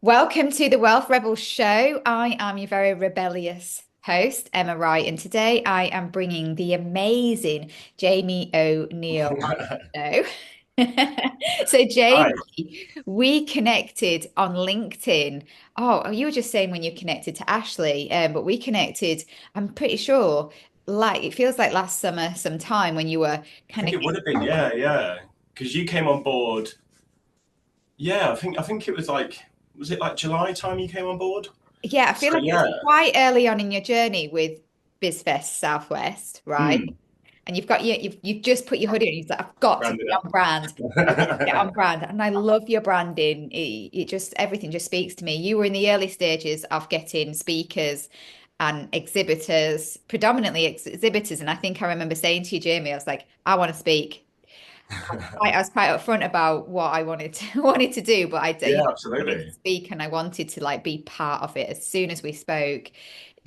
Welcome to the Wealth Rebel Show. I am your very rebellious host, Emma Wright, and today I am bringing the amazing Jamie O'Neill on the show. So, Hi. Jamie, we connected on LinkedIn. Oh, you were just saying when you connected to Ashley, but we connected, I'm pretty sure, like it feels like last summer, sometime when you were I kind think of, it would have been, yeah. Because you came on board. Yeah, I think it was was it like July time you came on board? yeah, I So feel like it's yeah. quite early on in your journey with Biz Fest Southwest, right? Mm, And you've just put your hoodie on. You've like, I've got to be Branded on brand. I've got to get up. on brand. And I love your branding. It just everything just speaks to me. You were in the early stages of getting speakers and exhibitors, predominantly exhibitors. And I think I remember saying to you, Jamie, I was like, I want to speak. I was quite upfront about what I wanted to, wanted to do, but Yeah, wanted to absolutely. speak and I wanted to like be part of it as soon as we spoke.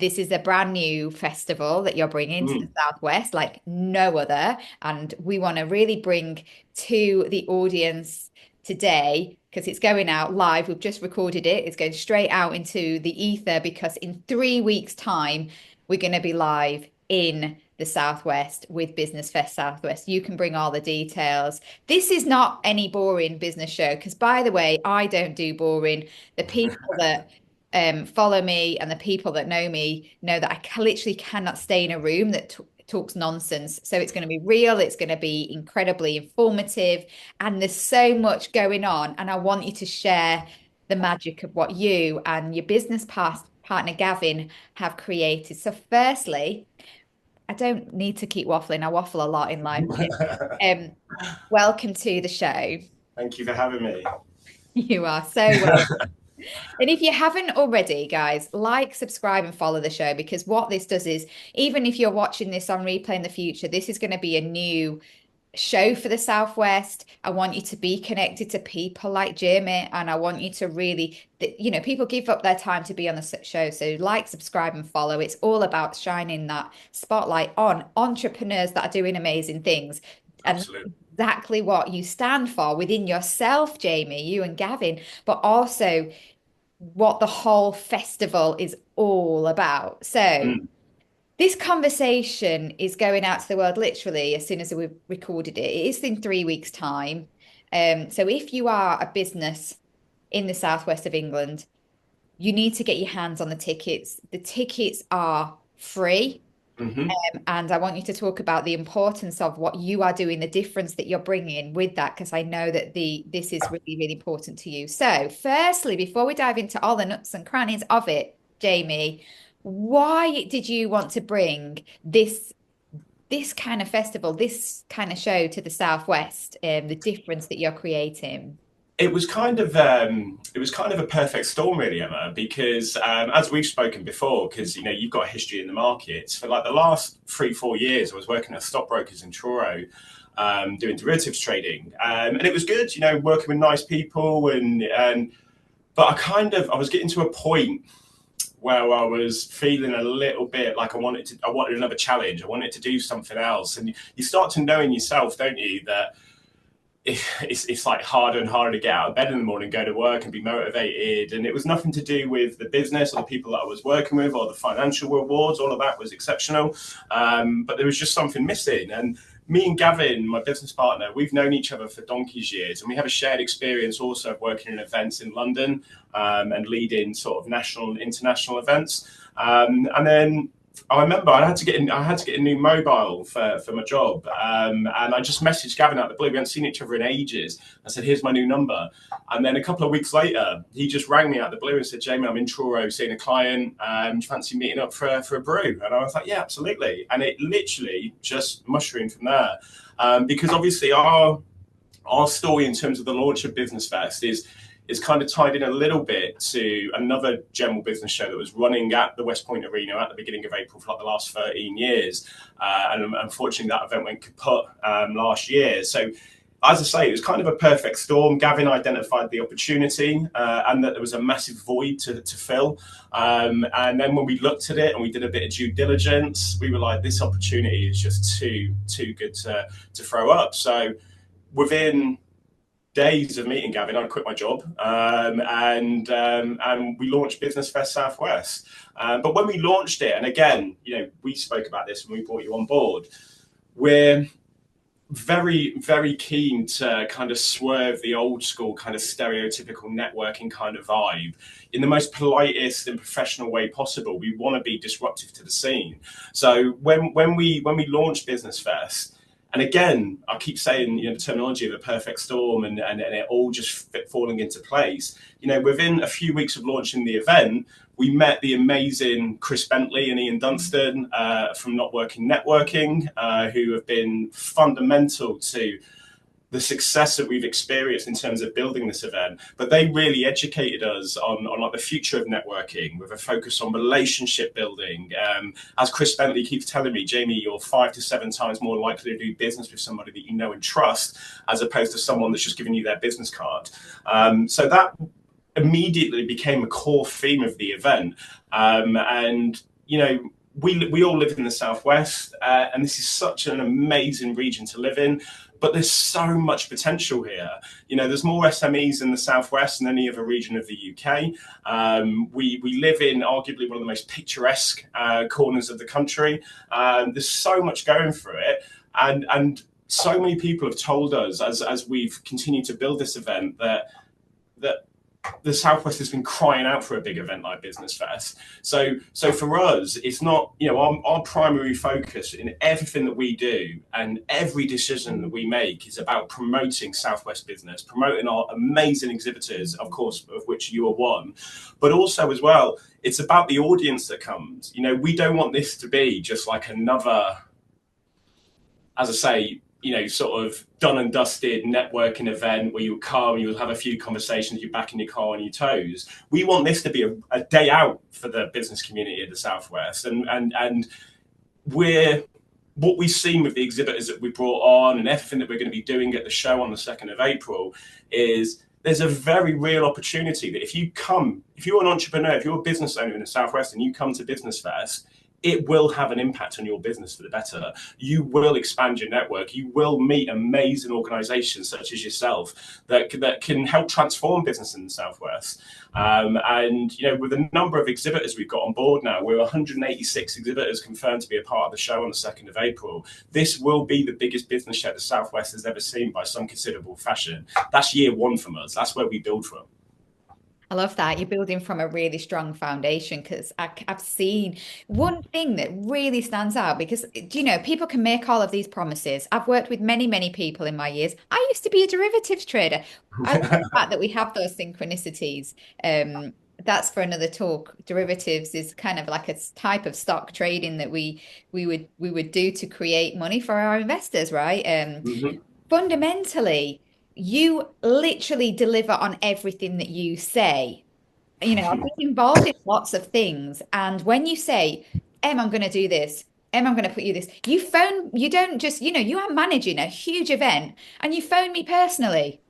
This is a brand new festival that you're bringing to the Mm. Southwest, like no other, and we want to really bring to the audience today because it's going out live. We've just recorded it. It's going straight out into the ether because in 3 weeks' time we're going to be live in the Southwest with Business Fest Southwest. You can bring all the details. This is not any boring business show because, by the way, I don't do boring. The people that follow me and the people that know me know that literally cannot stay in a room that talks nonsense. So it's going to be real, it's going to be incredibly informative, and there's so much going on. And I want you to share the magic of what you and your business partner Gavin have created. So, firstly, I don't need to keep waffling. I waffle a lot in life. Um, welcome to the show. Thank you for having me. You are so well. And if you haven't already, guys, like, subscribe, and follow the show because what this does is, even if you're watching this on replay in the future, this is going to be a new show for the Southwest. I want you to be connected to people like Jamie, and I want you to really, people give up their time to be on the show. So, like, subscribe, and follow. It's all about shining that spotlight on entrepreneurs that are doing amazing things. And Absolutely. exactly what you stand for within yourself, Jamie, you and Gavin, but also what the whole festival is all about. So, Mm. this conversation is going out to the world literally as soon as we've recorded it. It is in 3 weeks' time. So if you are a business in the southwest of England, you need to get your hands on the tickets. The tickets are free. Hmm. And I want you to talk about the importance of what you are doing, the difference that you're bringing with that, because I know that this is really, really important to you. So, firstly, before we dive into all the nuts and crannies of it, Jamie, why did you want to bring this kind of festival, this kind of show to the Southwest, the difference that you're creating? It was kind of a perfect storm, really, Emma, because as we've spoken before, because you've got a history in the markets for like the last 3-4 years. I was working at stockbrokers in Truro, doing derivatives trading, and it was good, working with nice people, and but I was getting to a point where I was feeling a little bit like I wanted another challenge. I wanted to do something else, and you start to know in yourself, don't you, that it's like harder and harder to get out of bed in the morning, go to work and be motivated. And it was nothing to do with the business or the people that I was working with or the financial rewards. All of that was exceptional. But there was just something missing. And me and Gavin, my business partner, we've known each other for donkey's years. And we have a shared experience also of working in events in London, and leading sort of national and international events. And then I remember I had to get a new mobile for my job, and I just messaged Gavin out of the blue. We hadn't seen each other in ages. I said, "Here's my new number," and then a couple of weeks later, he just rang me out of the blue and said, "Jamie, I'm in Truro seeing a client. Do you fancy meeting up for a brew?" And I was like, "Yeah, absolutely." And it literally just mushroomed from there, because obviously our story in terms of the launch of Business Fest is kind of tied in a little bit to another general business show that was running at the West Point Arena at the beginning of April for like the last 13 years. And unfortunately, that event went kaput last year. So, as I say, it was kind of a perfect storm. Gavin identified the opportunity, and that there was a massive void to fill. And then when we looked at it and we did a bit of due diligence, we were like, this opportunity is just too good to throw up. So within days of meeting Gavin, I quit my job, and we launched Business Fest Southwest. But when we launched it, and again, we spoke about this when we brought you on board, we're very, very keen to kind of swerve the old school kind of stereotypical networking kind of vibe in the most politest and professional way possible. We want to be disruptive to the scene. So when we launched Business Fest, and again, I keep saying, the terminology of a perfect storm and it all just falling into place. Within a few weeks of launching the event, we met the amazing Chris Bentley and Ian Dunstan from Not Working Networking, who have been fundamental to the success that we've experienced in terms of building this event. But they really educated us on like the future of networking with a focus on relationship building. As Chris Bentley keeps telling me, Jamie, you're 5 to 7 times more likely to do business with somebody that you know and trust, as opposed to someone that's just giving you their business card. So that immediately became a core theme of the event. We all live in the Southwest, and this is such an amazing region to live in. But there's so much potential here. There's more SMEs in the Southwest than any other region of the UK. We live in arguably one of the most picturesque corners of the country. There's so much going for it. And so many people have told us as we've continued to build this event that the Southwest has been crying out for a big event like Business Fest. So for us, it's not, our primary focus in everything that we do and every decision that we make is about promoting Southwest business, promoting our amazing exhibitors, of course, of which you are one, but also as well, it's about the audience that comes. We don't want this to be just like another, as I say, sort of done and dusted networking event where you come, you'll have a few conversations, you're back in your car on your toes. We want this to be a day out for the business community of the Southwest. And what we've seen with the exhibitors that we brought on and everything that we're going to be doing at the show on the 2nd of April is there's a very real opportunity that if you're an entrepreneur, if you're a business owner in the Southwest and you come to Business Fest, it will have an impact on your business for the better. You will expand your network. You will meet amazing organizations such as yourself that can help transform business in the Southwest. With a number of exhibitors we've got on board now, we're 186 exhibitors confirmed to be a part of the show on the 2nd of April. This will be the biggest business show the Southwest has ever seen by some considerable fashion. That's year one from us. That's where we build from. I love that. You're building from a really strong foundation because I've seen one thing that really stands out because, people can make all of these promises. I've worked with many, many people in my years. I used to be a derivatives trader. I love the fact that we have those synchronicities. That's for another talk. Derivatives is kind of like a type of stock trading that we would do to create money for our investors, right? Fundamentally, you literally deliver on everything that you say. I've been involved in lots of things. And when you say, I'm going to do this, I'm going to put you this, you don't just, you are managing a huge event and you phone me personally.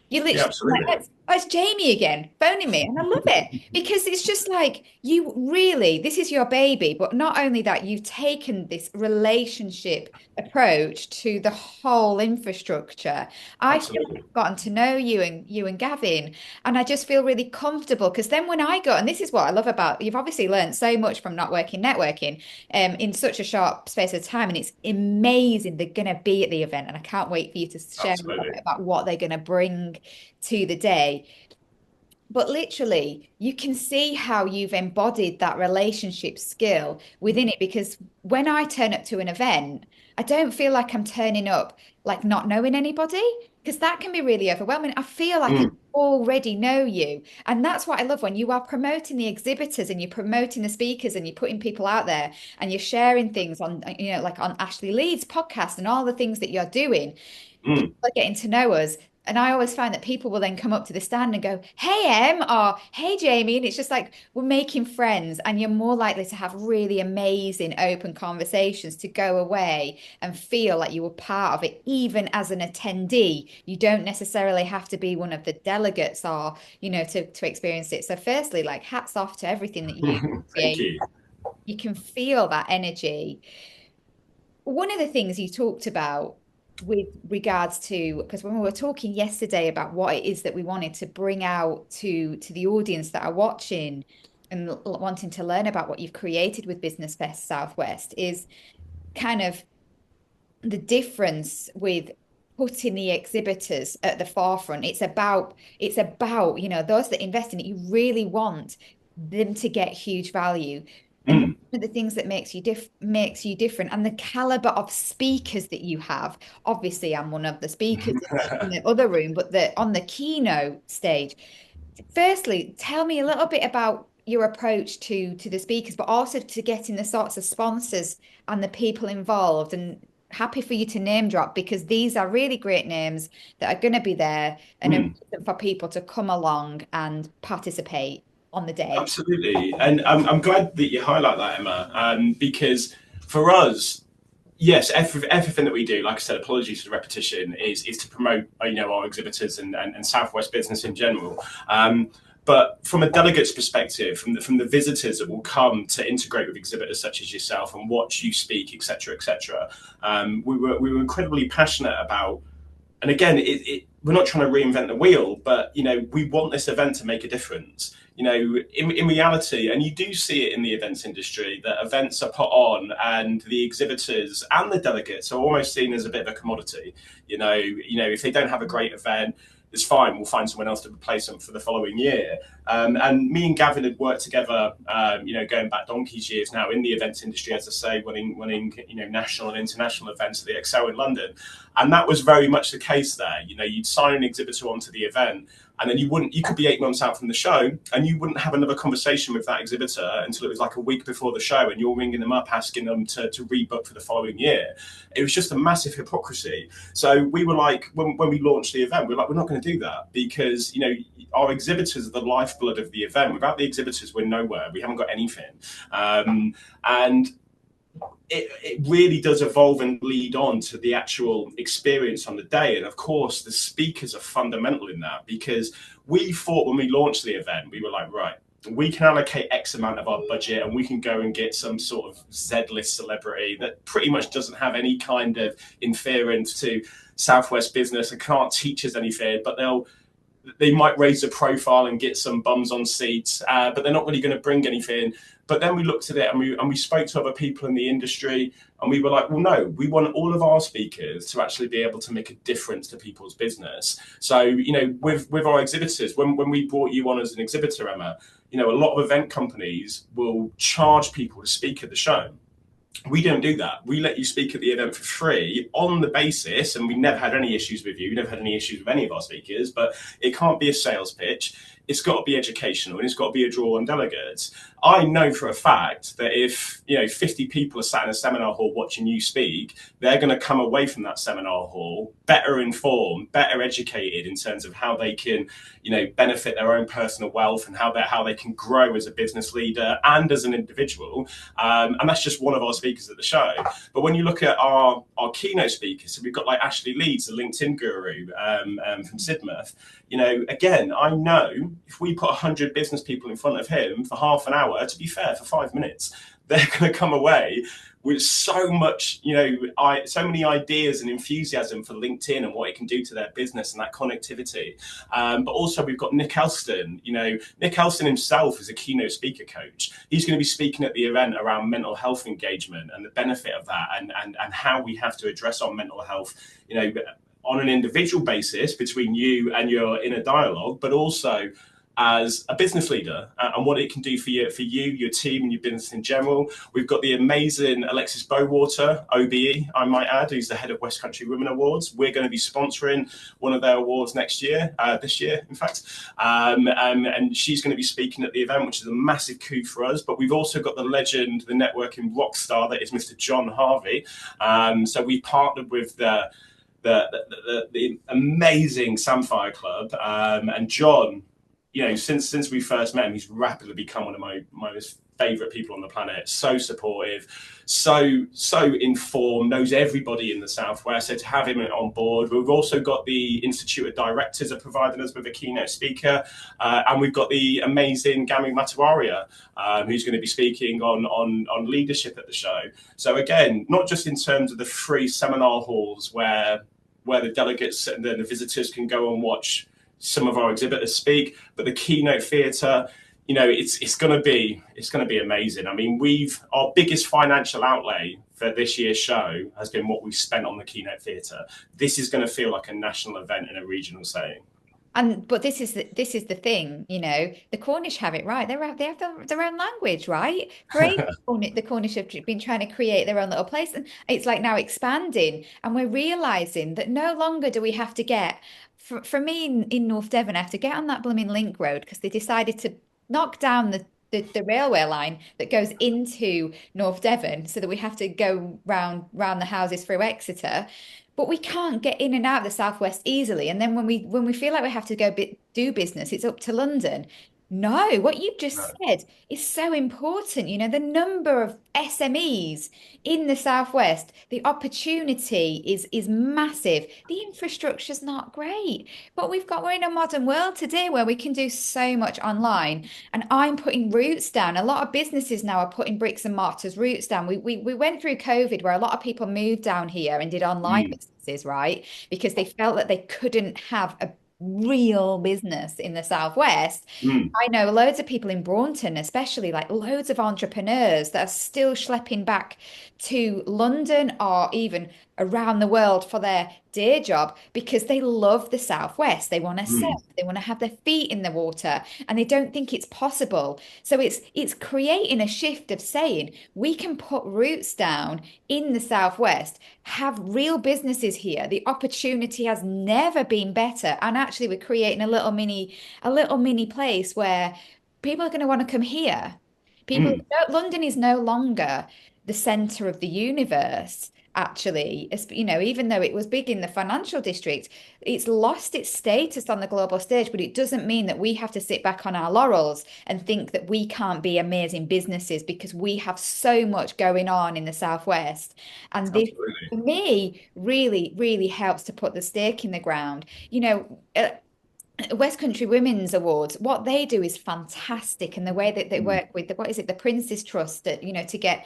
You Yeah, literally absolutely. like, it's Jamie again phoning me. And I love it because it's just like you really, this is your baby. But not only that, you've taken this relationship approach to the whole infrastructure. I feel like Absolutely. I've gotten to know you and Gavin, and I just feel really comfortable because then when I go, and this is what I love about you've obviously learned so much from Not Working Networking in such a short space of time, and it's amazing they're going to be at the event, and I can't wait for you to share a little Absolutely. bit about what they're going to bring to the day. But literally, you can see how you've embodied that relationship skill within it because when I turn up to an event, I don't feel like I'm turning up like not knowing anybody because that can be really overwhelming. I feel like I Mm, already know you. And that's what I love when you are promoting the exhibitors and you're promoting the speakers and you're putting people out there and you're sharing things on, like on Ashley Lee's podcast and all the things that you're doing. mm. People are getting to know us. And I always find that people will then come up to the stand and go, "Hey, Em," or "Hey, Jamie." And it's just like we're making friends, and you're more likely to have really amazing open conversations to go away and feel like you were part of it, even as an attendee. You don't necessarily have to be one of the delegates or, to experience it. So, firstly, like hats off to everything that you Thank create. you. You can feel that energy. One of the things you talked about with regards to, because when we were talking yesterday about what it is that we wanted to bring out to the audience that are watching and wanting to learn about what you've created with Business Fest Southwest, is kind of the difference with putting the exhibitors at the forefront. It's about, those that invest in it, you really want them to get huge value. And one Mm. of the things that makes you different, and the caliber of speakers that you have. Obviously, I'm one of the speakers in the other room, but on the keynote stage. Firstly, tell me a little bit about your approach to the speakers, but also to getting the sorts of sponsors and the people involved. And happy for you to name drop, because these are really great names that are going to be there and a Mm. reason for people to come along and participate on the day. Absolutely, and I'm glad that you highlight that, Emma, because for us, yes, everything that we do, like I said, apologies for the repetition, is to promote our exhibitors and Southwest business in general. But from a delegate's perspective, from the visitors that will come to integrate with exhibitors such as yourself and watch you speak, etc., etc., we were incredibly passionate about. And again, we're not trying to reinvent the wheel, but we want this event to make a difference. In reality, and you do see it in the events industry, that events are put on, and the exhibitors and the delegates are almost seen as a bit of a commodity. If they don't have a great event, it's fine. We'll find someone else to replace them for the following year. And me and Gavin had worked together, going back donkey's years now in the events industry, as I say, winning national and international events at the Excel in London. And that was very much the case there. You'd sign an exhibitor onto the event, and then you could be 8 months out from the show, and you wouldn't have another conversation with that exhibitor until it was like a week before the show, and you're ringing them up asking them to rebook for the following year. It was just a massive hypocrisy. So we were like, when we launched the event, we were like, we're not going to do that, because our exhibitors are the lifeblood of the event. Without the exhibitors, we're nowhere. We haven't got anything. And it really does evolve and lead on to the actual experience on the day. And of course, the speakers are fundamental in that, because we thought when we launched the event, we were like, right, we can allocate X amount of our budget and we can go and get some sort of Z-list celebrity that pretty much doesn't have any kind of inference to Southwest business and can't teach us anything, but they might raise the profile and get some bums on seats, but they're not really going to bring anything. But then we looked at it and we spoke to other people in the industry, and we were like, well, no, we want all of our speakers to actually be able to make a difference to people's business. So, with our exhibitors, when we brought you on as an exhibitor, Emma, a lot of event companies will charge people to speak at the show. We don't do that. We let you speak at the event for free on the basis, and we never had any issues with you. We never had any issues with any of our speakers, but it can't be a sales pitch. It's got to be educational, and it's got to be a draw on delegates. I know for a fact that if 50 people are sat in a seminar hall watching you speak, they're going to come away from that seminar hall better informed, better educated in terms of how they can, benefit their own personal wealth, and how they can grow as a business leader and as an individual. And that's just one of our speakers at the show. But when you look at our keynote speakers, so we've got like Ashley Leeds, the LinkedIn guru from Sidmouth. Again, I know if we put 100 business people in front of him for half an hour, to be fair, for 5 minutes, they're going to come away with so much, so many ideas and enthusiasm for LinkedIn and what it can do to their business and that connectivity. But also we've got Nick Elston. Nick Elston himself is a keynote speaker coach. He's going to be speaking at the event around mental health engagement and the benefit of that, and how we have to address our mental health, on an individual basis between you and your inner dialogue, but also as a business leader, and what it can do for you, your team, and your business in general. We've got the amazing Alexis Bowater, OBE, I might add, who's the head of West Country Women Awards. We're going to be sponsoring one of their awards this year, in fact. And she's going to be speaking at the event, which is a massive coup for us. But we've also got the legend, the networking rock star that is Mr. John Harvey. So we partnered with the amazing Samphire Club, and John, since we first met him, he's rapidly become one of my most favorite people on the planet, so supportive, so informed, knows everybody in the Southwest. So to have him on board, we've also got the Institute of Directors are providing us with a keynote speaker, and we've got the amazing Gami Matawaria, who's going to be speaking on leadership at the show. So again, not just in terms of the free seminar halls where the delegates and then the visitors can go and watch some of our exhibitors speak, but the keynote theatre, it's going to be amazing. I mean, our biggest financial outlay for this year's show has been what we've spent on the keynote theatre. This is going to feel like a national event in a regional setting. But this is the thing, the Cornish have it right. They have their own language, right? For ages, the Cornish have been trying to create their own little place, and it's like now expanding, and we're realizing that no longer do we have to get. For me in North Devon, I have to get on that blooming link road because they decided to knock down the railway line that goes into North Devon, so that we have to go round the houses through Exeter. But we can't get in and out of the Southwest easily. And then when we feel like we have to go do business, it's up to London. No, what you've just No. said is so important. The number of SMEs in the Southwest, the opportunity is massive. The infrastructure's not great, but we're in a modern world today where we can do so much online. And I'm putting roots down. A lot of businesses now are putting bricks and mortars roots down. We went through COVID where a lot of people moved down here and did online Mm, businesses, right? Because they felt that they couldn't have a real business in the Southwest. mm, I know loads of people in Braunton, especially like loads of entrepreneurs that are still schlepping back to London or even around the world for their day job because they love the Southwest. They want to surf, mm, they want to have their feet in the water, and they don't think it's possible. So it's creating a shift of saying we can put roots down in the Southwest, have real businesses here. The opportunity has never been better. And actually we're creating a little mini place where people are going to want to come here. mm. London is no longer the center of the universe, actually. Even though it was big in the financial district, it's lost its status on the global stage, but it doesn't mean that we have to sit back on our laurels and think that we can't be amazing businesses because we have so much going on in the Southwest. And this, Absolutely. for me, really, really helps to put the stake in the ground. West Country Women's Awards, what they do is fantastic, and the way that they Mm, work with what is it, the Prince's Trust, that to get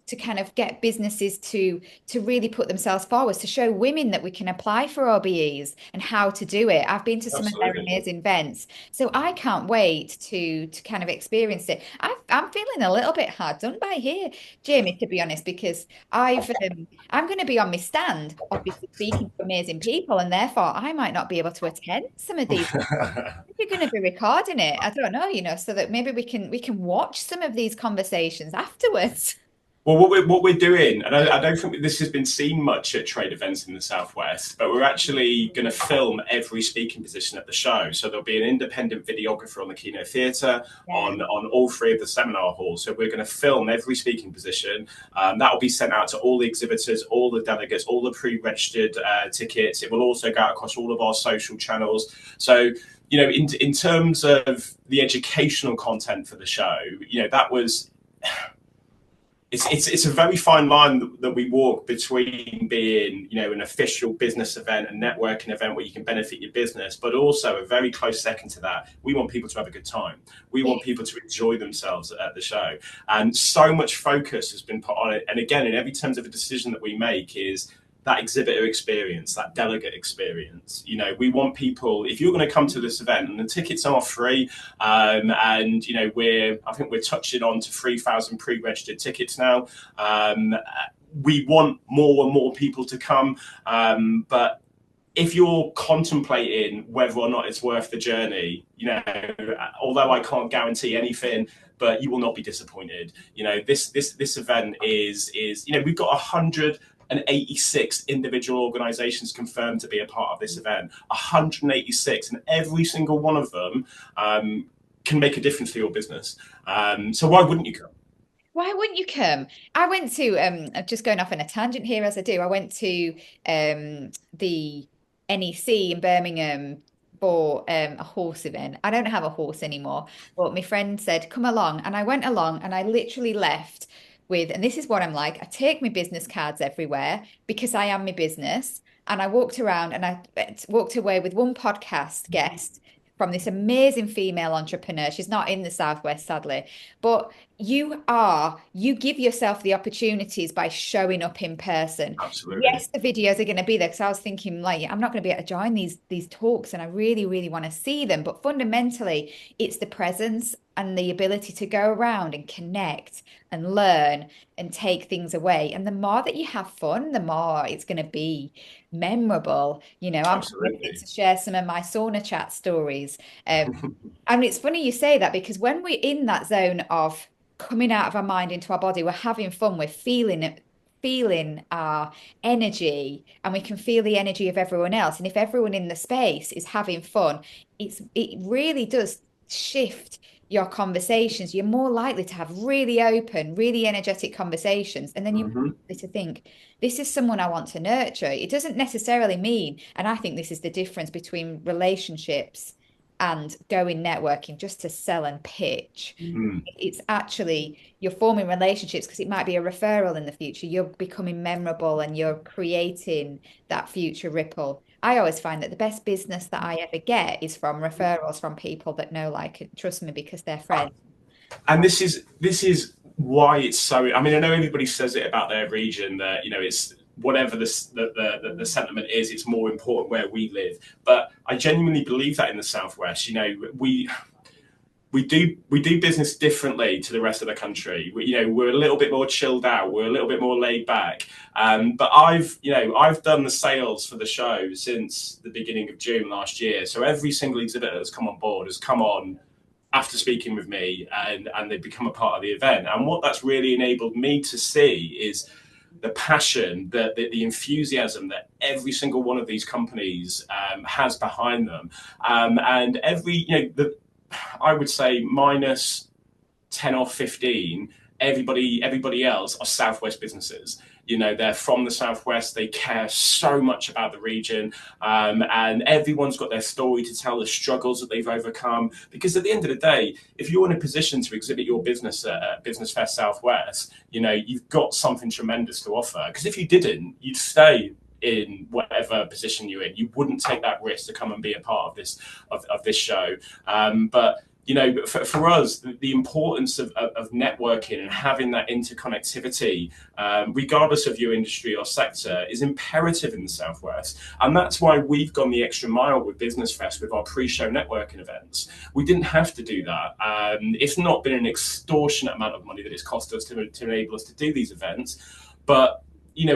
to kind of get businesses to really put themselves forward, to show women that we can apply for OBEs and how to do it. I've been to some of their absolutely. amazing events, so I can't wait to kind of experience it. I'm feeling a little bit hard done by here, Jamie, to be honest, because I'm going to be on my stand, obviously speaking to amazing people, and therefore I might not be able to attend some of these. You're going to be recording it. I don't know, so that maybe we can watch some of these conversations afterwards. Well, what we're doing, and I don't think this has been seen much at trade events in the Southwest, but we're actually going to film every speaking position at the show. So there'll be an independent videographer on the keynote theatre, Yeah. on all three of the seminar halls. So we're going to film every speaking position. That will be sent out to all the exhibitors, all the delegates, all the pre-registered tickets. It will also go out across all of our social channels. So in terms of the educational content for the show, that was it's a very fine line that we walk between being an official business event and networking event where you can benefit your business, but also a very close second to that, we want people to have a good time. We want people to enjoy themselves at the show, and so much focus has been put on it. And again, in every terms of a decision that we make is that exhibitor experience, that delegate experience. We want people, if you're going to come to this event, and the tickets are free, and I think we're touching on to 3,000 pre-registered tickets now. We want more and more people to come, but if you're contemplating whether or not it's worth the journey, although I can't guarantee anything, but you will not be disappointed. This event is we've got 186 individual organizations confirmed to be a part of this event. 186, and every single one of them can make a difference to your business. So why wouldn't you come? Why wouldn't you come? I went to just going off on a tangent here as I do. I went to the NEC in Birmingham for a horse event. I don't have a horse anymore, but my friend said, come along. And I went along and I literally left with, and this is what I'm like, I take my business cards everywhere because I am my business. And I walked around and I walked away with one podcast guest from this amazing female entrepreneur. She's not in the Southwest, sadly, but you give yourself the opportunities by showing up in person. Absolutely. Yes, the videos are going to be there because I was thinking, like, I'm not going to be able to join these talks, and I really, really want to see them. But fundamentally, it's the presence and the ability to go around and connect and learn and take things away. And the more that you have fun, the more it's going to be memorable. I'm committed Absolutely. to share some of my sauna chat stories. Um, I mean, it's funny you say that because when we're in that zone of coming out of our mind into our body, we're having fun, we're feeling our energy, and we can feel the energy of everyone else. And if everyone in the space is having fun, it really does shift your conversations. You're more likely to have really open, really energetic conversations. And then you're more Hmm. likely to think, this is someone I want to nurture. It doesn't necessarily mean, and I think this is the difference between relationships and going networking just to sell and pitch. Mm. It's actually you're forming relationships because it might be a referral in the future. You're becoming memorable and you're creating that future ripple. I always find that the best business that I ever get is from referrals from people that know, like, and trust me because they're friends. And this is why it's so. I mean, I know everybody says it about their region that it's whatever the sentiment is. It's more important where we live, but I genuinely believe that in the southwest. We do business differently to the rest of the country. We're a little bit more chilled out. We're a little bit more laid back. But I've done the sales for the show since the beginning of June last year. So every single exhibitor that's come on board has come on after speaking with me, and they've become a part of the event. And what that's really enabled me to see is the passion, the enthusiasm that every single one of these companies has behind them. And I would say minus 10 or 15, everybody else are Southwest businesses. They're from the Southwest. They care so much about the region, and everyone's got their story to tell, the struggles that they've overcome. Because at the end of the day, if you're in a position to exhibit your business at Business Fest Southwest, you've got something tremendous to offer. Because if you didn't, you'd stay in whatever position you're in. You wouldn't take that risk to come and be a part of this show. But for us, the importance of networking and having that interconnectivity, regardless of your industry or sector, is imperative in the Southwest. And that's why we've gone the extra mile with Business Fest with our pre-show networking events. We didn't have to do that. It's not been an extortionate amount of money that it's cost us to enable us to do these events. But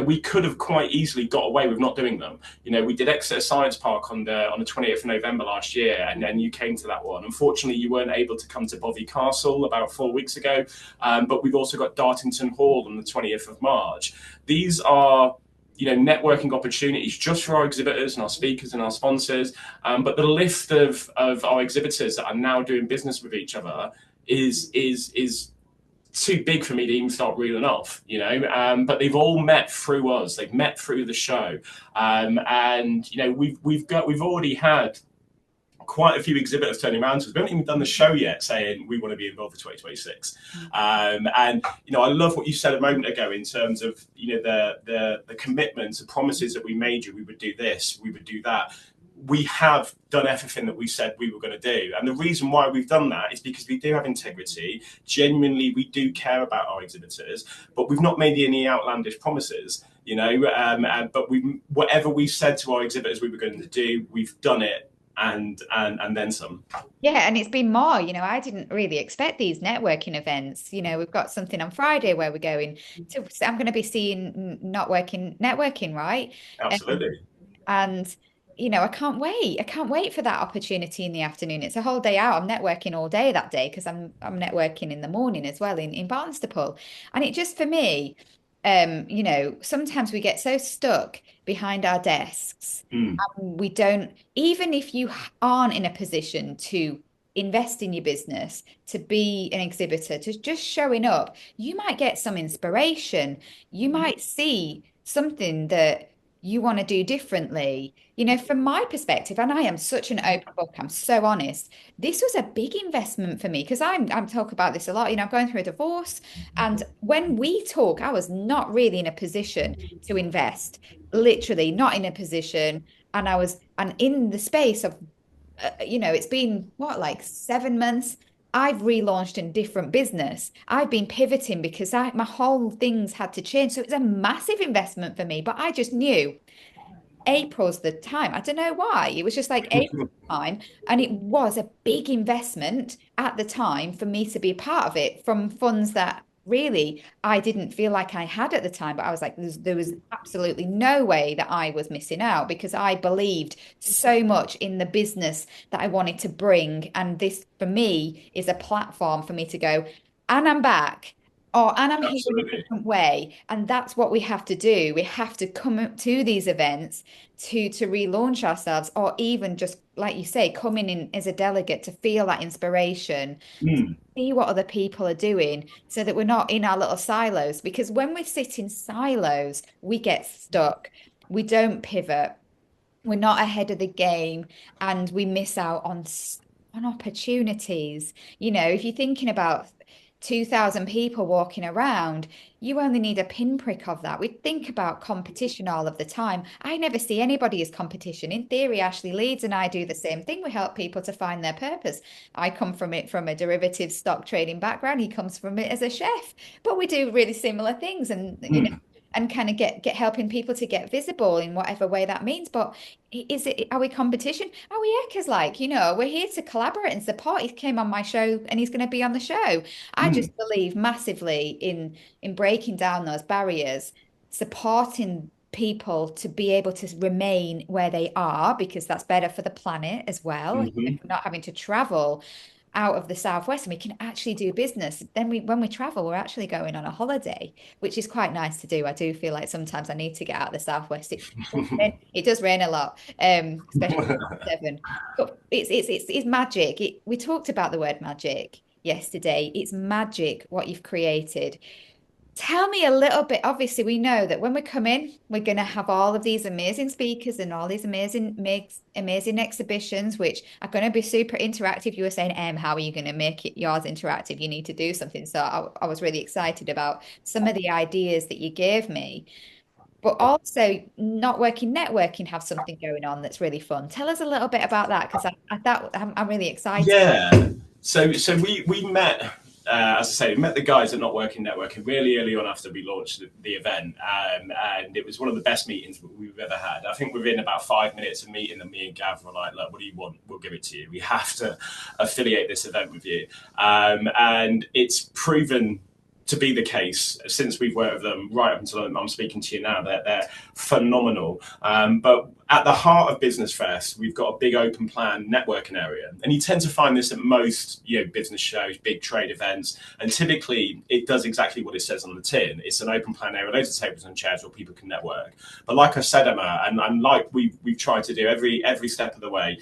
we could have quite easily got away with not doing them. We did Exeter Science Park on the 20th of November last year, and then you came to that one. Unfortunately, you weren't able to come to Bovey Castle about 4 weeks ago, but we've also got Dartington Hall on the 20th of March. These are networking opportunities just for our exhibitors and our speakers and our sponsors. But the list of our exhibitors that are now doing business with each other is too big for me to even start reeling off, but they've all met through us. They've met through the show, and we've already had quite a few exhibitors turning around to us. We haven't even done the show yet, saying we want to be involved for 2026. And I love what you said a moment ago in terms of the commitments, the promises that we made you. We would do this, we would do that. We have done everything that we said we were going to do. And the reason why we've done that is because we do have integrity. Genuinely, we do care about our exhibitors, but we've not made any outlandish promises, but whatever we said to our exhibitors we were going to do, we've done it and then some. Yeah, and it's been more, I didn't really expect these networking events. We've got something on Friday where we're going to, I'm going to be seeing not working networking, right? Absolutely. And I can't wait. I can't wait for that opportunity in the afternoon. It's a whole day out. I'm networking all day that day because I'm networking in the morning as well in Barnstaple. And it just for me, sometimes we get so stuck behind our desks. Mm. We don't, even if you aren't in a position to invest in your business, to be an exhibitor, to just showing up, you might get some inspiration. You might see something that you want to do differently? From my perspective, and I am such an open book, I'm so honest. This was a big investment for me because I'm talk about this a lot. I'm going through a divorce, and when we talk, I was not really in a position to invest, literally not in a position. And in the space of it's been what, like 7 months. I've relaunched in different business. I've been pivoting because my whole things had to change. So it's a massive investment for me. But I just knew April's the time. I don't know why. It was just like April time. And it was a big investment at the time for me to be a part of it from funds that really I didn't feel like I had at the time. But I was like, there was absolutely no way that I was missing out because I believed so much in the business that I wanted to bring. And this, for me, is a platform for me to go, and I'm back. Oh, and I'm here in a Absolutely. different way. And that's what we have to do. We have to come up to these events to relaunch ourselves, or even just like you say, coming in as a delegate to feel that inspiration, Mm, see what other people are doing, so that we're not in our little silos. Because when we sit in silos, we get stuck. We don't pivot. We're not ahead of the game, and we miss out on opportunities. If you're thinking about 2,000 people walking around, you only need a pinprick of that. We think about competition all of the time. I never see anybody as competition. In theory, Ashley leads and I do the same thing. We help people to find their purpose. I come from it from a derivative stock trading background. He comes from it as a chef, but we do really similar things, mm, and kind of get helping people to get visible in whatever way that means. But are we competition? Are we Eckers, we're here to collaborate and support. He came on my show and he's going to be on the show. I just mm, believe massively in breaking down those barriers, supporting people to be able to remain where they are, because that's better for the planet as well. If mhm. we're not having to travel out of the southwest, and we can actually do business. Then when we travel, we're actually going on a holiday, which is quite nice to do. I do feel like sometimes I need to get out of the southwest. It does rain a lot, especially Devon. But it's magic. We talked about the word magic yesterday. It's magic what you've created. Tell me a little bit. Obviously, we know that when we come in, we're going to have all of these amazing speakers and all these amazing exhibitions, which are going to be super interactive. You were saying, how are you going to make yours interactive? You need to do something. So I was really excited about some of the ideas that you gave me, but also not working networking have something going on that's really fun. Tell us a little bit about that because I thought I'm really excited. Yeah. So we met, as I say, we met the guys at Not Working Networking really early on after we launched the event, and it was one of the best meetings we've ever had. I think within about 5 minutes of meeting them, me and Gav were like, "Look, what do you want? We'll give it to you. We have to affiliate this event with you," and it's proven to be the case since we've worked with them right up until I'm speaking to you now. They're phenomenal. But at the heart of Business Fest, we've got a big open plan networking area, and you tend to find this at most business shows, big trade events, and typically it does exactly what it says on the tin. It's an open plan area, loads of tables and chairs where people can network. But like I said, Emma, and like we've tried to do every step of the way,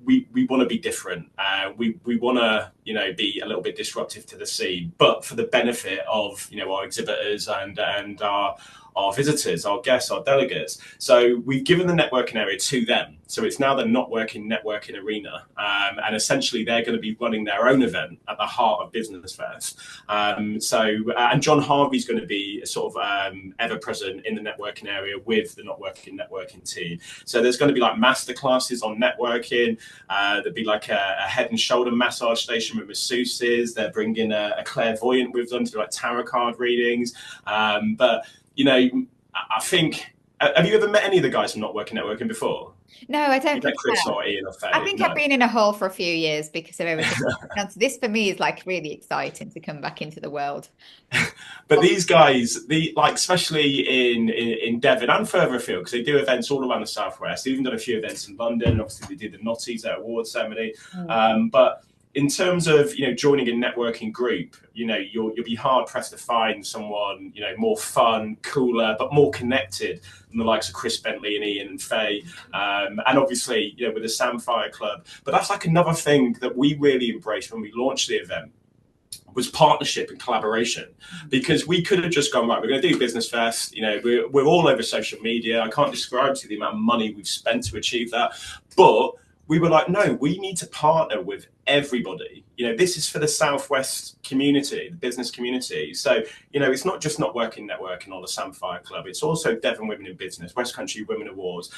we want to be different. We want to be a little bit disruptive to the scene, but for the benefit of our exhibitors and our visitors, our guests, our delegates. So we've given the networking area to them. So it's now the Not Working Networking arena, and essentially they're going to be running their own event at the heart of Business Fest. And John Harvey's going to be sort of ever present in the networking area with the Not Working Networking team. So there's going to be like masterclasses on networking. There'll be like a head and shoulder massage station with masseuses. They're bringing a clairvoyant with them to do like tarot card readings. But I think. Have you ever met any of the guys from Not Working Networking before? No, I don't You met think Chris so. or Ian or I Faye? think I've No. been in a hole for a few years because of everything. And so this for me is like really exciting to come back into the world. But these guys, especially in Devon and further afield, because they do events all around the southwest. They've even done a few events in London. Obviously, they did the Notties at awards ceremony. Mm. But in terms of joining a networking group, you'll be hard pressed to find someone more fun, cooler, but more connected than the likes of Chris Bentley and Ian and Faye, and obviously with the Samphire Club. But that's like another thing that we really embraced when we launched the event. was partnership and collaboration, because we could have just gone, right, we're going to do Business Fest. You know, we're all over social media. I can't describe to you the amount of money we've spent to achieve that. But we were like, no, we need to partner with everybody. You know, this is for the Southwest community, the business community. So, you know, it's not just Not Working Networking or the Samphire Club. It's also Devon Women in Business, West Country Women Awards,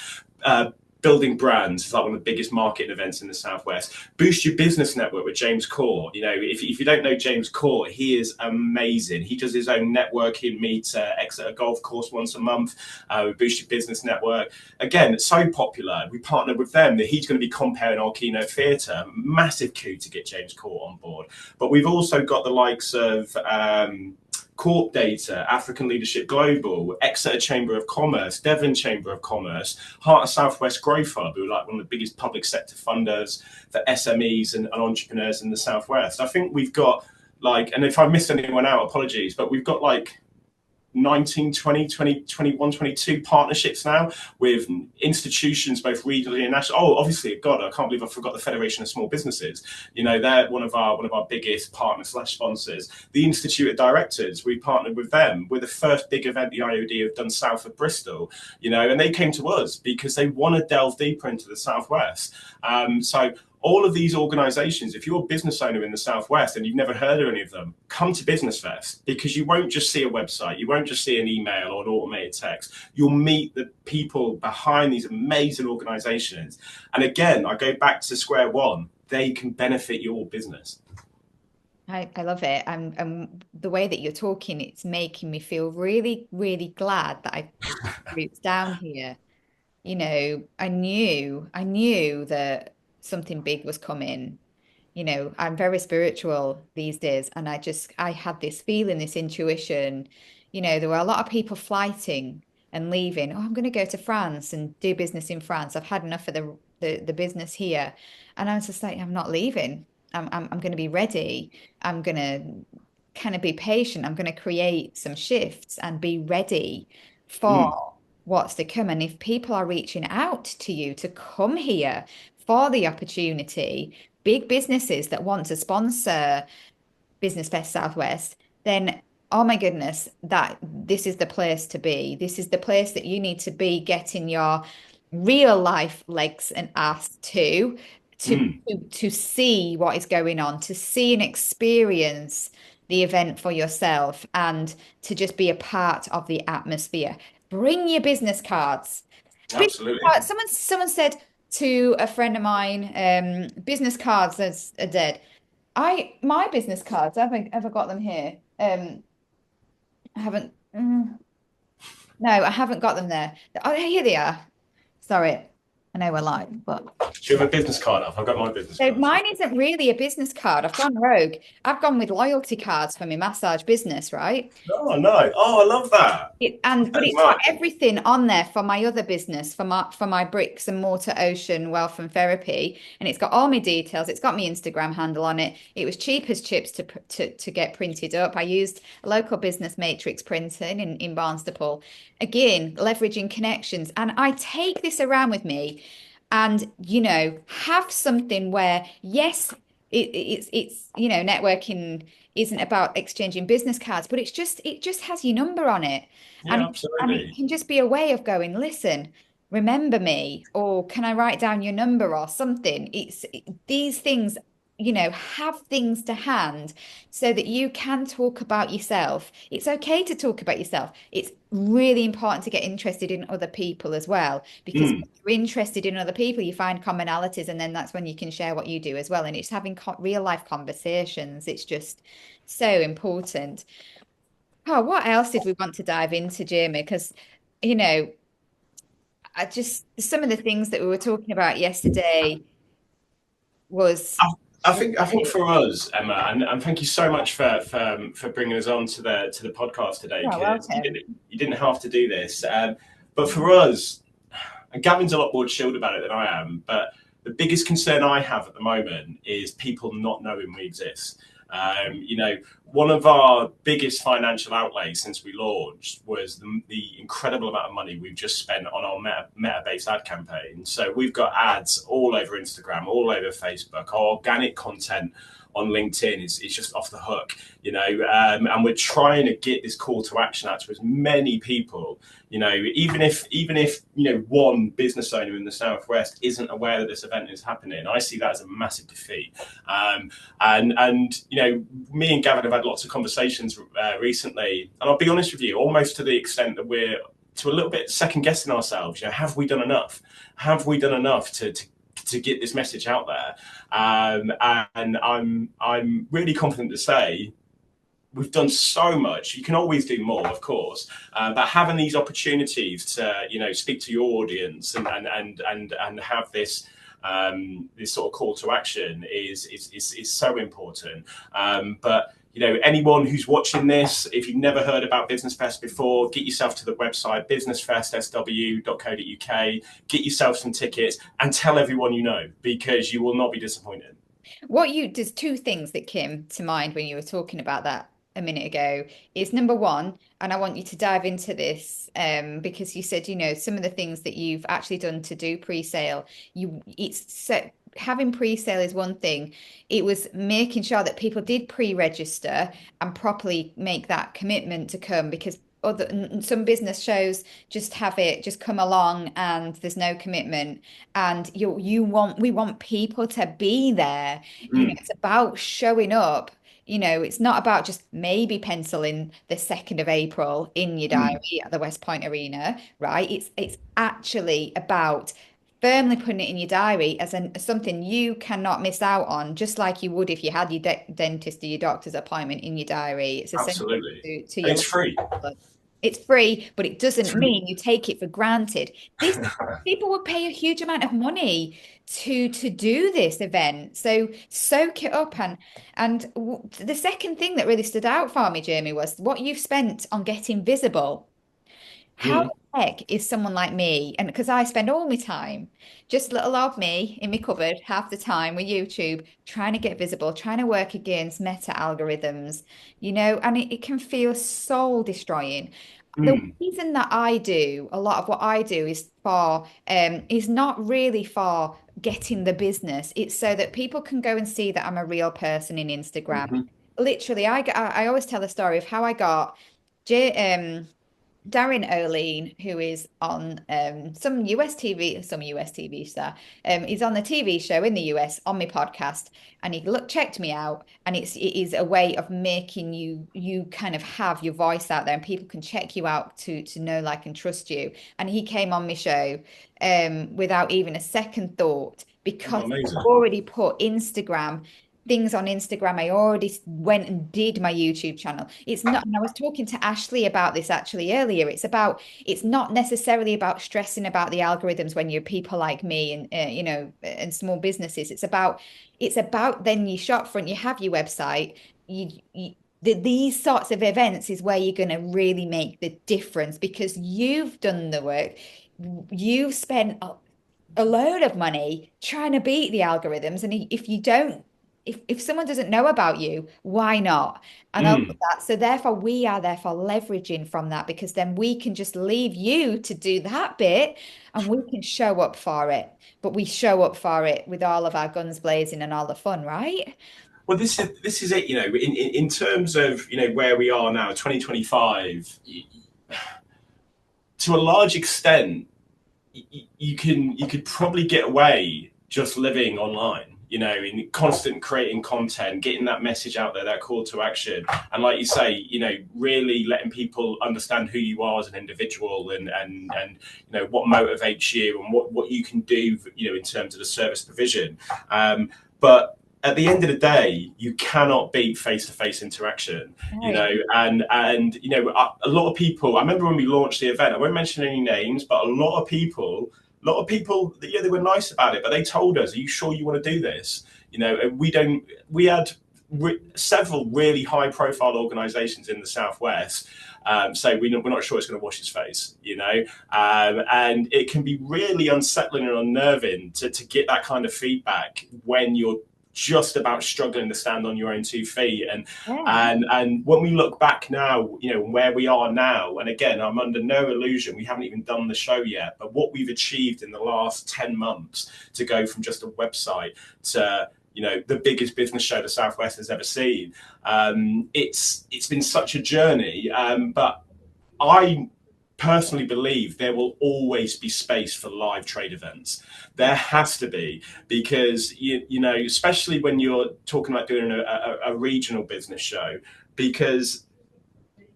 Building Brands is like one of the biggest marketing events in the Southwest. Boost Your Business Network with James Court. You know, if you don't know James Court, he is amazing. He does his own networking meet at Exeter Golf Course once a month. Boost Your Business Network. Again, it's so popular. We partnered with them that he's going to be comparing our keynote theatre. Massive coup to get James Court on board. But we've also got the likes of Corp Data, African Leadership Global, Exeter Chamber of Commerce, Devon Chamber of Commerce, Heart of Southwest Growth Hub, who are like one of the biggest public sector funders for SMEs and entrepreneurs in the Southwest. I think we've got like, and if I missed anyone out, apologies, but we've got like 19, 20, 21, 22 partnerships now with institutions, both regionally and national. Oh, obviously, God, I can't believe I forgot the Federation of Small Businesses. You know, they're one of our biggest partners/sponsors. The Institute of Directors, we partnered with them. We're the first big event the IOD have done south of Bristol, you know, and they came to us because they want to delve deeper into the Southwest. So all of these organizations, if you're a business owner in the Southwest and you've never heard of any of them, come to Business Fest, because you won't just see a website, you won't just see an email or an automated text. You'll meet the people behind these amazing organizations. And again, I go back to square one, they can benefit your business. I love it. And the way that you're talking, it's making me feel really, really glad that I put roots down here. You know, I knew that something big was coming. You know, I'm very spiritual these days, and I had this feeling, this intuition. You know, there were a lot of people flighting and leaving. Oh, I'm going to go to France and do business in France. I've had enough of the business here. And I was just like, I'm not leaving. I'm going to be ready. I'm going to kind of be patient. I'm going to create some shifts and be ready for what's to come. And if people are reaching out to you to come here for the opportunity, big businesses that want to sponsor Business Fest Southwest, then oh my goodness, that this is the place to be. This is the place that you need to be getting your real life legs and ass to see what is going on, to see and experience the event for yourself, and to just be a part of the atmosphere. Bring your business cards. Absolutely. Someone said to a friend of mine, business cards are dead. My business cards, I haven't ever got them here. I haven't. No, I haven't got them there. Oh, here they are. Sorry, I know we're live, but Do you have a business card up? I've got my business card. mine isn't really a business card. I've gone rogue. I've gone with loyalty cards for my massage business, right? Oh no! Oh, I love that. But it's got everything on there for my other business, for my bricks and mortar ocean wealth and therapy, and it's got all my details. It's got my Instagram handle on it. It was cheap as chips to get printed up. I used local business matrix printing in Barnstaple, again leveraging connections, and I take this around with me, and you know, have something where yes, it's you know, networking isn't about exchanging business cards, but it just has your number on it. Yeah, And absolutely. it can just be a way of going, listen, remember me, or can I write down your number or something? These things, you know, have things to hand so that you can talk about yourself. It's okay to talk about yourself. It's really important to get interested in other people as well, because if you're interested in other people, you find commonalities, and then that's when you can share what you do as well. And it's having real life conversations. It's just so important. Oh, what else did we want to dive into, Jamie? Because, you know, some of the things that we were talking about yesterday was. I think for us, Emma, and thank you so much for bringing us on to the podcast today, because you didn't have to do this. But for us, and Gavin's a lot more chilled about it than I am, but the biggest concern I have at the moment is people not knowing we exist. You know, one of our biggest financial outlays since we launched was the incredible amount of money we've just spent on our meta-based ad campaign. So we've got ads all over Instagram, all over Facebook, our organic content on LinkedIn is just off the hook, and we're trying to get this call to action out to as many people, even if one business owner in the Southwest isn't aware that this event is happening. I see that as a massive defeat. And me and Gavin have had lots of conversations recently, and I'll be honest with you, almost to the extent that we're to a little bit second guessing ourselves. Have we done enough? Have we done enough to get this message out there? And I'm really confident to say we've done so much. You can always do more, of course, but having these opportunities to speak to your audience and have this sort of call to action is so important. But anyone who's watching this, if you've never heard about Business Fest before, get yourself to the website businessfestsw.co.uk, get yourself some tickets, and tell everyone because you will not be disappointed. There's two things that came to mind when you were talking about that a minute ago. Is number one, and I want you to dive into this because you said some of the things that you've actually done to do pre-sale. Having pre-sale is one thing. It was making sure that people did pre-register and properly make that commitment to come, because some business shows just come along and there's no commitment, and we want people to be there. It's about showing up. It's not about just maybe penciling the 2nd of April in your diary at the West Point Arena, right? It's actually about firmly putting it in your diary as something you cannot miss out on, just like you would if you had your dentist or your doctor's appointment in your diary. It's essential Absolutely. to And your it's free. It's free, but it doesn't mean you take it for granted. People would pay a huge amount of money to do this event, so soak it up. And the second thing that really stood out for me, Jamie, was what you've spent on getting visible. How the heck is someone like me, and because I spend all my time, just little old me in my cupboard half the time with YouTube, trying to get visible, trying to work against meta algorithms, and it can feel soul destroying. The reason that I do a lot of what I do is not really for getting the business. It's so that people can go and see that I'm a real person in Instagram. Literally, I always tell the story of how I got J, Darren O'Leen, who is on some US TV star. He's on the TV show in the US on my podcast, and he checked me out, and it is a way of making you kind of have your voice out there, and people can check you out to know, like, and trust you. And he came on my show without even a second thought, because Amazing. I've already put things on Instagram. I already went and did my YouTube channel. It's not, and I was talking to Ashley about this actually earlier. It's not necessarily about stressing about the algorithms when you're people like me and small businesses. It's about then you shop front, you have your website, these sorts of events is where you're going to really make the difference, because you've done the work. You've spent a load of money trying to beat the algorithms, and if someone doesn't know about you, why not? And I love that. So therefore, we are therefore leveraging from that, because then we can just leave you to do that bit, and we can show up for it. But we show up for it with all of our guns blazing and all the fun, right? Well, this is it. In terms of where we are now, 2025. To a large extent, you could probably get away just living online. In constant creating content, getting that message out there, that call to action. And like you say, really letting people understand who you are as an individual, and what motivates you, and what you can do, in terms of the service provision. But at the end of the day, you cannot beat face-to-face interaction, and a lot of people, I remember when we launched the event, I won't mention any names, but a lot of people, they were nice about it, but they told us, "Are you sure you want to do this?" We had several really high-profile organisations in the Southwest, so we're not sure it's going to wash its face, and it can be really unsettling and unnerving to get that kind of feedback when you're just about struggling to stand on your own 2 feet. And when we look back now, where we are now, and again, I'm under no illusion, we haven't even done the show yet, but what we've achieved in the last 10 months to go from just a website to the biggest business show the Southwest has ever seen. It's been such a journey, but I personally believe there will always be space for live trade events. There has to be, because especially when you're talking about doing a regional business show, because,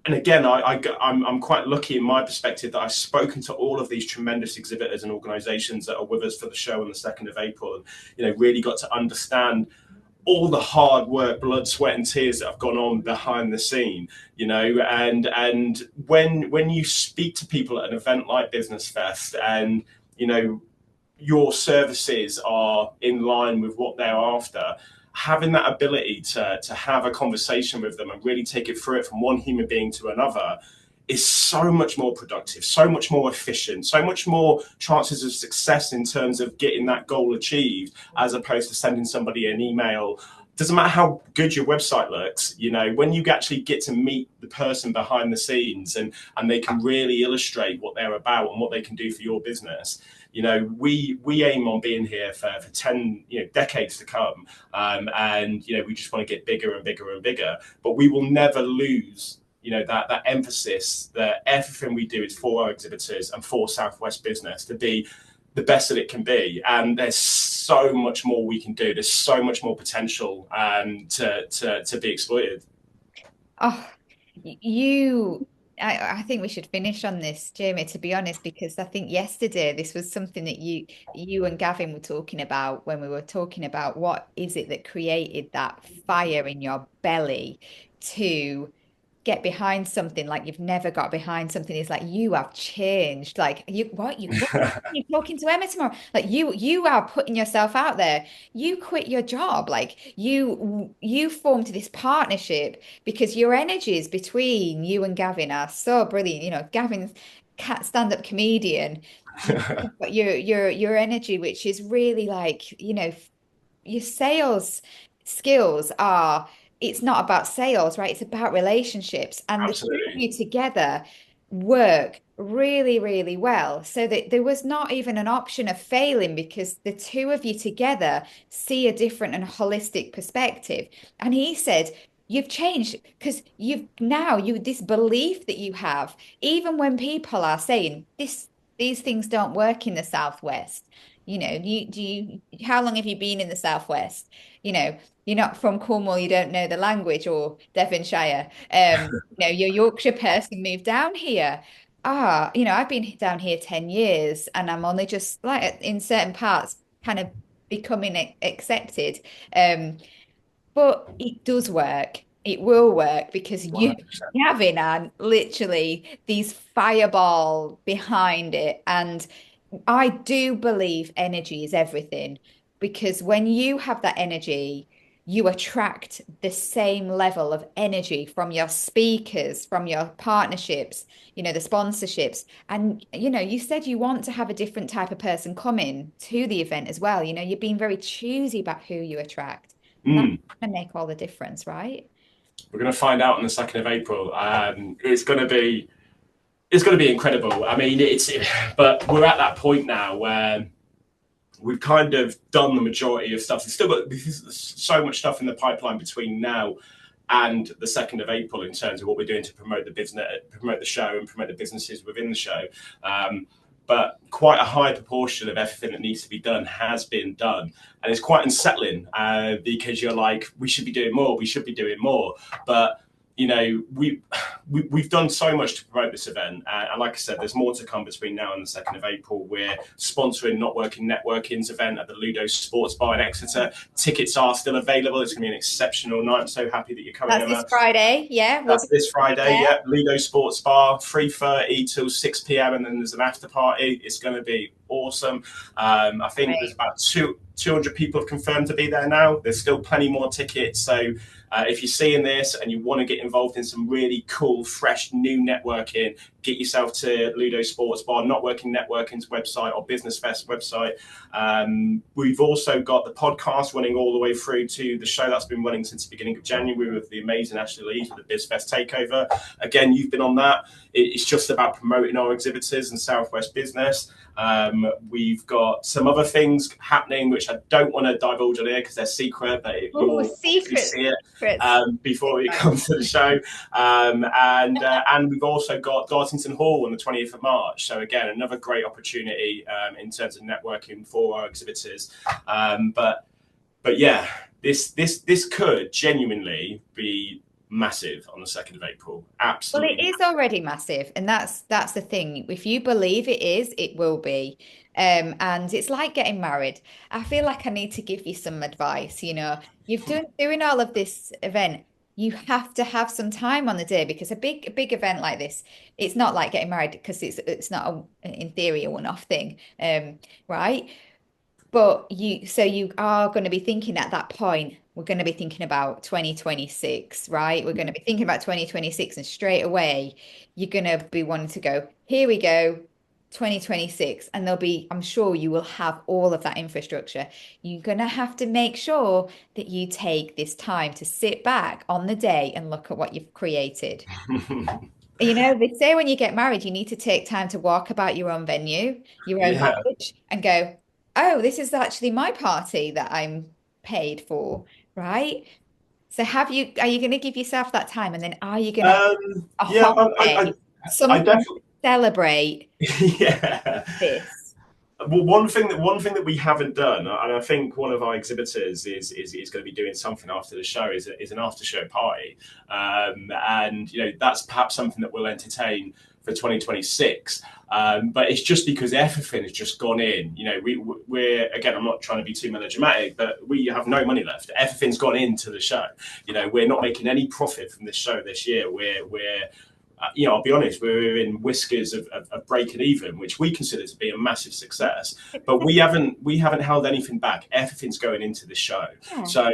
and again, I'm quite lucky in my perspective that I've spoken to all of these tremendous exhibitors and organisations that are with us for the show on the 2nd of April, and really got to understand all the hard work, blood, sweat, and tears that have gone on behind the scene, and when you speak to people at an event like Business Fest, and your services are in line with what they're after, having that ability to have a conversation with them and really take it through it from one human being to another is so much more productive, so much more efficient, so much more chances of success in terms of getting that goal achieved, as opposed to sending somebody an email. Doesn't matter how good your website looks, when you actually get to meet the person behind the scenes, and they can really illustrate what they're about and what they can do for your business. We aim on being here for 10 decades to come, and we just want to get bigger and bigger and bigger. But we will never lose that emphasis that everything we do is for our exhibitors and for Southwest business to be the best that it can be. And there's so much more we can do. There's so much more potential to be exploited. Oh, I think we should finish on this, Jamie, to be honest, because I think yesterday this was something that you and Gavin were talking about when we were talking about what is it that created that fire in your belly to get behind something like you've never got behind something. Is like, you have changed. Like, you're talking to Emma tomorrow. Like, you are putting yourself out there. You quit your job. Like, you formed this partnership because your energies between you and Gavin are so brilliant. Gavin's stand-up comedian. But your energy, which is really like, your sales skills are, it's not about sales, right? It's about relationships. And the two of Absolutely. you together work really, really well. So that there was not even an option of failing, because the two of you together see a different and holistic perspective. And he said, you've changed because this belief that you have, even when people are saying these things don't work in the Southwest. How long have you been in the Southwest? You're not from Cornwall, you don't know the language, or Devonshire. You're Yorkshire person, moved down here. I've been down here 10 years, and I'm only just like in certain parts kind of becoming accepted. But it does work. It will work because you 100%. Gavin are literally these fireball behind it. And I do believe energy is everything, because when you have that energy, you attract the same level of energy from your speakers, from your partnerships, the sponsorships. And, you said you want to have a different type of person come in to the event as well. You're being very choosy about who you attract. And that's Mm. going to make all the difference, right? We're going to find out on the 2nd of April. It's going to be incredible. I mean, but we're at that point now where we've kind of done the majority of stuff. There's still got so much stuff in the pipeline between now and the 2nd of April in terms of what we're doing to promote the business, promote the show, and promote the businesses within the show. But quite a high proportion of everything that needs to be done has been done. And it's quite unsettling because you're like, we should be doing more, we should be doing more. But we've done so much to promote this event, and like I said, there's more to come between now and the 2nd of April. We're sponsoring Not Working Networking's event at the Ludo Sports Bar in Exeter. Tickets are still available. It's going to be an exceptional night. I'm so happy that you're coming, That's Emma. this Friday, yeah. That's this Friday, yeah. Ludo Sports Bar, 3:30 till 6 p.m, and then there's an after party. It's going to be awesome. I think there's about 200 people have confirmed to be there now. There's still plenty more tickets, so if you're seeing this and you want to get involved in some really cool cool, fresh, new networking, get yourself to Ludo Sports Bar, Not Working Networking's website or Business Fest website. We've also got the podcast running all the way through to the show that's been running since the beginning of January with the amazing Ashley Lees with the Biz Fest Takeover. Again, you've been on that. It's just about promoting our exhibitors and Southwest business. We've got some other things happening which I don't want to divulge on here because they're secret, but you'll see it before it comes to the show. And we've also got Dartington Hall on the 20th of March. So again, another great opportunity in terms of networking for our exhibitors. But yeah, this could genuinely be massive on the 2nd of April. Absolutely. Well, it is already massive, and that's the thing. If you believe it is, it will be. And it's like getting married. I feel like I need to give you some advice. You've doing all of this event. You have to have some time on the day because a big event like this, it's not like getting married because it's not in theory a one-off thing, right? But you are going to be thinking at that point, we're going to be thinking about 2026, right? We're going to be thinking about 2026, and straight away, you're going to be wanting to go, here we go, 2026. And I'm sure you will have all of that infrastructure. You're going to have to make sure that you take this time to sit back on the day and look at what you've created. They say when you get married, you need to take time to walk about your own venue, your own marriage, and go, oh, this is actually my party that I'm paid for, right? So are you going to give yourself that time, and then are you going to have a holiday, something I definitely celebrate this? Well, one thing that we haven't done, and I think one of our exhibitors is going to be doing something after the show, is an after show party, and that's perhaps something that we'll entertain for 2026. But it's just because everything has just gone in. We're again, I'm not trying to be too melodramatic, but we have no money left. Everything's gone into the show. We're not making any profit from this show this year. We're I'll be honest, we're in whiskers of breaking even, which we consider to be a massive success. But we haven't held anything back. Everything's going into the show. Yeah. So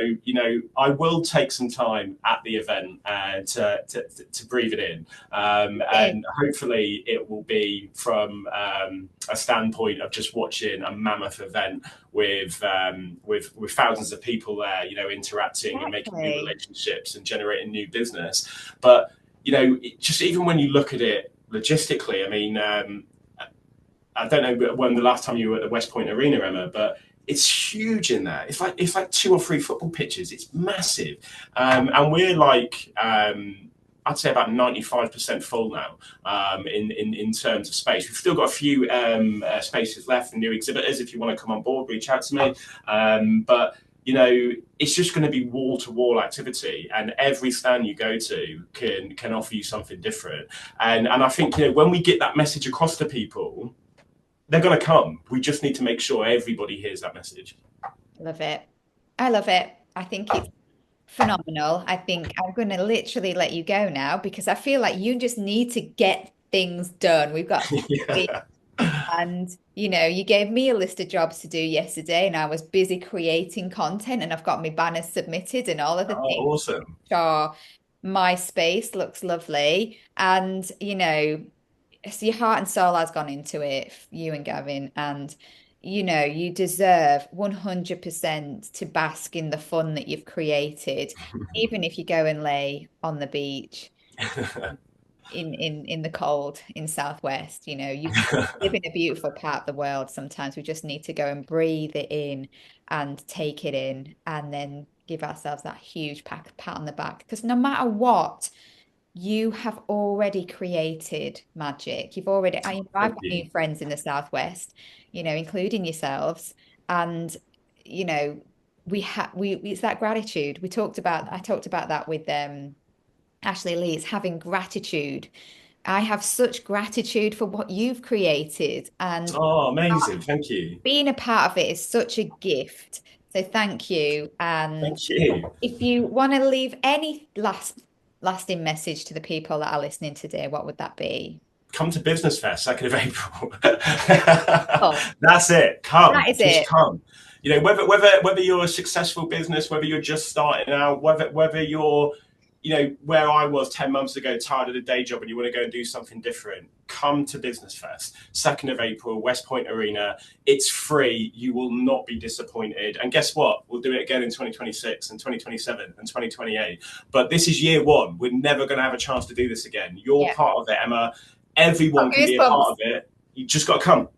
I will take some time at the event to breathe it in, and hopefully it will be from a standpoint of just watching a mammoth event with thousands of people there, interacting and making new relationships and generating new business. But just even when you look at it logistically, I mean, I don't know when the last time you were at the West Point Arena, Emma, but it's huge in there. It's like 2 or 3 football pitches. It's massive, and we're like, I'd say about 95% full now in terms of space. We've still got a few spaces left for new exhibitors. If you want to come on board, reach out to me. But it's just going to be wall-to-wall activity, and every stand you go to can offer you something different. And I think when we get that message across to people, they're going to come. We just need to make sure everybody hears that message. Love it. I love it. I think it's phenomenal. I think I'm going to literally let you go now because I feel like you just need to get things done. We've got and you gave me a list of jobs to do yesterday, and I was busy creating content, and I've got my banners submitted and all of the things. Awesome. Sure. My space looks lovely, and so your heart and soul has gone into it, you and Gavin, and you deserve 100% to bask in the fun that you've created, even if you go and lay on the beach. In the cold in Southwest, you live in a beautiful part of the world. Sometimes we just need to go and breathe it in and take it in, and then give ourselves that huge pat on the back, because no matter what, you have already created magic. I've got new friends in the Southwest, including yourselves, and it's that gratitude. I talked about that with Ashley Lee. It's having gratitude. I have such gratitude for what you've created, and amazing. Thank you. Being a part of it is such a gift. So thank you. And thank you. If you want to leave any lasting message to the people that are listening today, what would that be? Come to Business Fest 2nd of April. That's it. Come. That is just come. Whether you're a successful business, whether you're just starting out, whether you're where I was 10 months ago, tired of the day job, and you want to go and do something different, come to Business Fest, 2nd of April, West Point Arena. It's free. You will not be disappointed. And guess what? We'll do it again in 2026 and 2027 and 2028. But this is year one. We're never going to have a chance to do this again. You're Yeah. part of it, Emma. Everyone can be a part Goosebumps. of it. You just got to come.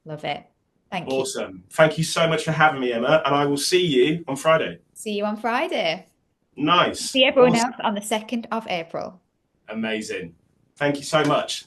Love it. Thank you. Awesome. Thank you so much for having me, Emma. And I will see you on Friday. See you on Friday. Nice. See everyone Awesome. else on the 2nd of April. Amazing. Thank you so much.